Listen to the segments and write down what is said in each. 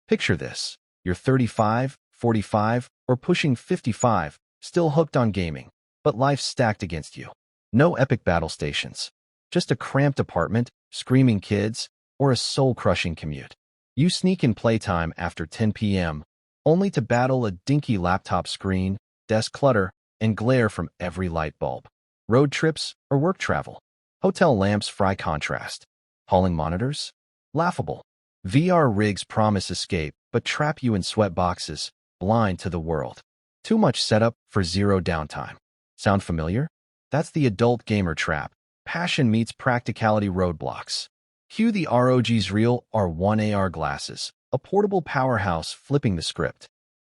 Picture this. You're 35, 45, or pushing 55, still hooked on gaming, but life's stacked against you. No epic battle stations. Just a cramped apartment, screaming kids, or a soul-crushing commute. You sneak in playtime after 10 p.m., only to battle a dinky laptop screen, desk clutter, and glare from every light bulb. Road trips or work travel. Hotel lamps fry contrast. Hauling monitors? Laughable. VR rigs promise escape, but trap you in sweat boxes, blind to the world. Too much setup for zero downtime. Sound familiar? That's the adult gamer trap. Passion meets practicality roadblocks. Cue the ROG Xreal R1 AR glasses, a portable powerhouse flipping the script.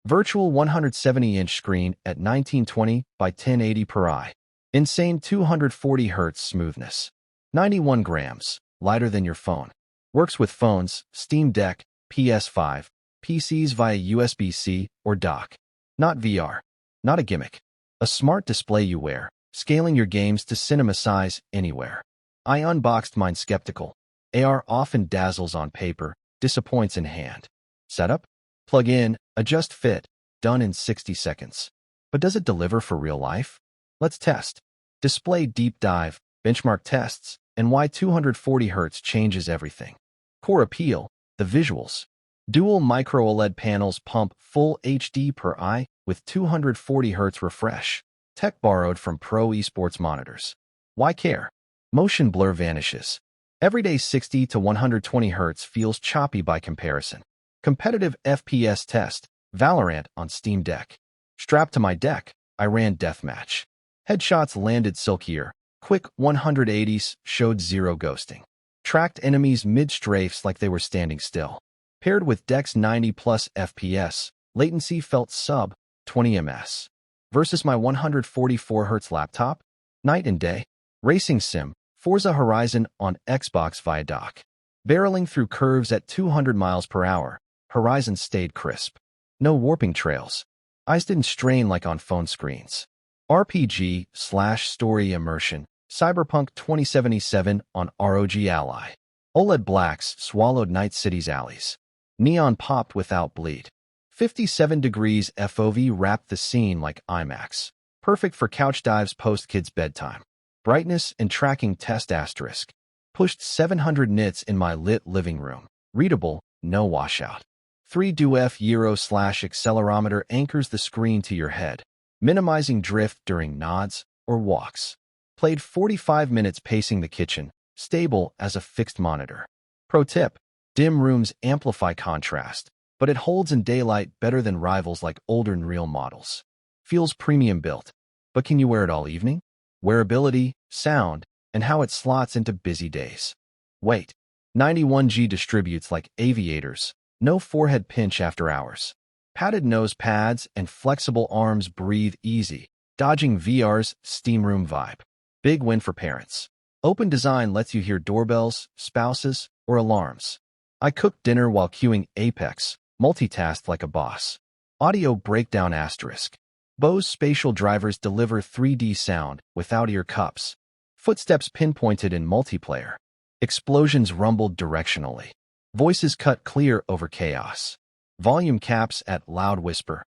Virtual 170-inch screen at 1920 by 1080 per eye. Insane 240 Hz smoothness. 91 grams, lighter than your phone. Works with phones, Steam Deck, PS5, PCs via USB-C or dock. Not VR. Not a gimmick. A smart display you wear, scaling your games to cinema size anywhere. I unboxed mine skeptical. AR often dazzles on paper, disappoints in hand. Setup? Plug in, adjust fit, done in 60 seconds. But does it deliver for real life? Let's test. Display deep dive, benchmark tests, and why 240 Hz changes everything. Core appeal, the visuals. Dual micro OLED panels pump full HD per eye with 240 Hz refresh. Tech borrowed from pro esports monitors. Why care? Motion blur vanishes. Everyday 60 to 120 Hz feels choppy by comparison. Competitive FPS test, Valorant on Steam Deck. Strapped to my deck, I ran deathmatch. Headshots landed silkier. Quick 180s showed zero ghosting. Tracked enemies mid-strafes like they were standing still. Paired with Deck's 90+ FPS, latency felt sub 20 ms. Versus my 144 Hz laptop? Night and day. Racing sim, Forza Horizon on Xbox via dock. Barreling through curves at 200 miles per hour, Horizon stayed crisp. No warping trails. Eyes didn't strain like on phone screens. RPG/story immersion, Cyberpunk 2077 on ROG Ally. OLED blacks swallowed Night City's alleys. Neon popped without bleed. 57 degrees FOV wrapped the scene like IMAX. Perfect for couch dives post-kids' bedtime. Brightness and tracking test asterisk. Pushed 700 nits in my lit living room. Readable, no washout. 3DoF gyro/accelerometer anchors the screen to your head, minimizing drift during nods or walks. Played 45 minutes pacing the kitchen, stable as a fixed monitor. Pro tip, dim rooms amplify contrast, but it holds in daylight better than rivals like older Unreal models. Feels premium built, but can you wear it all evening? Wearability, sound, and how it slots into busy days. Weight, 91G distributes like aviators, no forehead pinch after hours. Padded nose pads and flexible arms breathe easy, dodging VR's steam room vibe. Big win for parents. Open design lets you hear doorbells, spouses, or alarms. I cooked dinner while queuing Apex, multitasked like a boss. Audio breakdown asterisk. Bose spatial drivers deliver 3D sound without ear cups. Footsteps pinpointed in multiplayer. Explosions rumbled directionally. Voices cut clear over chaos. Volume caps at loud whisper.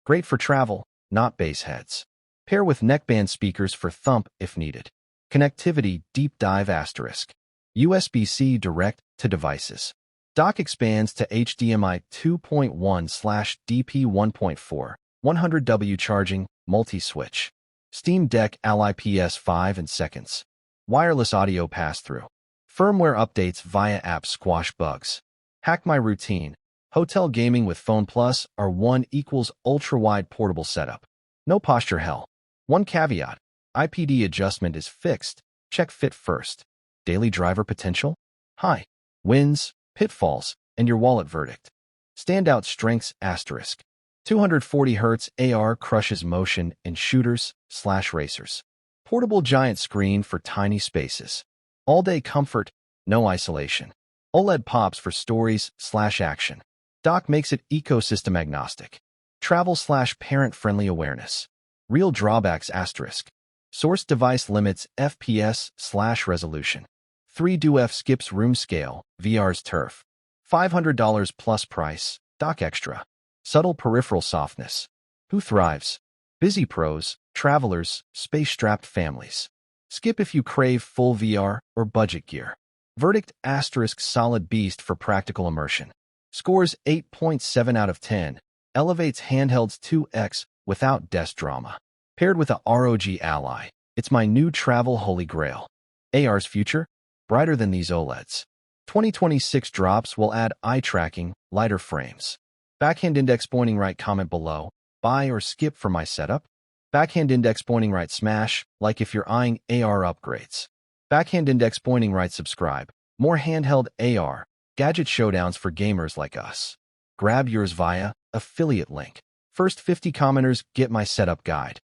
Great for travel, not bass heads. Pair with neckband speakers for thump if needed. Connectivity deep dive asterisk. USB-C direct to devices. Dock expands to HDMI 2.1/DP 1.4. 100W charging, multi-switch. Steam Deck Ally PS5 in seconds. Wireless audio pass-through. Firmware updates via app squash bugs. Hack my routine. Hotel gaming with Phone Plus R1 equals ultra-wide portable setup. No posture hell. One caveat. IPD adjustment is fixed. Check fit first. Daily driver potential? High. Wins, pitfalls, and your wallet verdict. Standout strengths asterisk. 240 Hz AR crushes motion in shooters/racers. Portable giant screen for tiny spaces. All-day comfort, no isolation. OLED pops for stories/action. Dock makes it ecosystem agnostic. Travel/parent-friendly awareness. Real drawbacks asterisk. Source device limits FPS/resolution. 3DoF skips room scale, VR's turf. $500 plus price, Stock extra. Subtle peripheral softness. Who thrives? Busy pros, travelers, space-strapped families. Skip if you crave full VR or budget gear. Verdict * solid beast for practical immersion. Scores 8.7 out of 10. Elevates handhelds 2x without desk drama. Paired with a ROG Ally, it's my new travel holy grail. AR's future? Brighter than these OLEDs. 2026 drops will add eye tracking, lighter frames. Backhand index pointing right comment below. Buy or skip for my setup? Backhand index pointing right smash, like if you're eyeing AR upgrades. Backhand index pointing right subscribe. More handheld AR, gadget showdowns for gamers like us. Grab yours via affiliate link. First 50 commenters get my setup guide.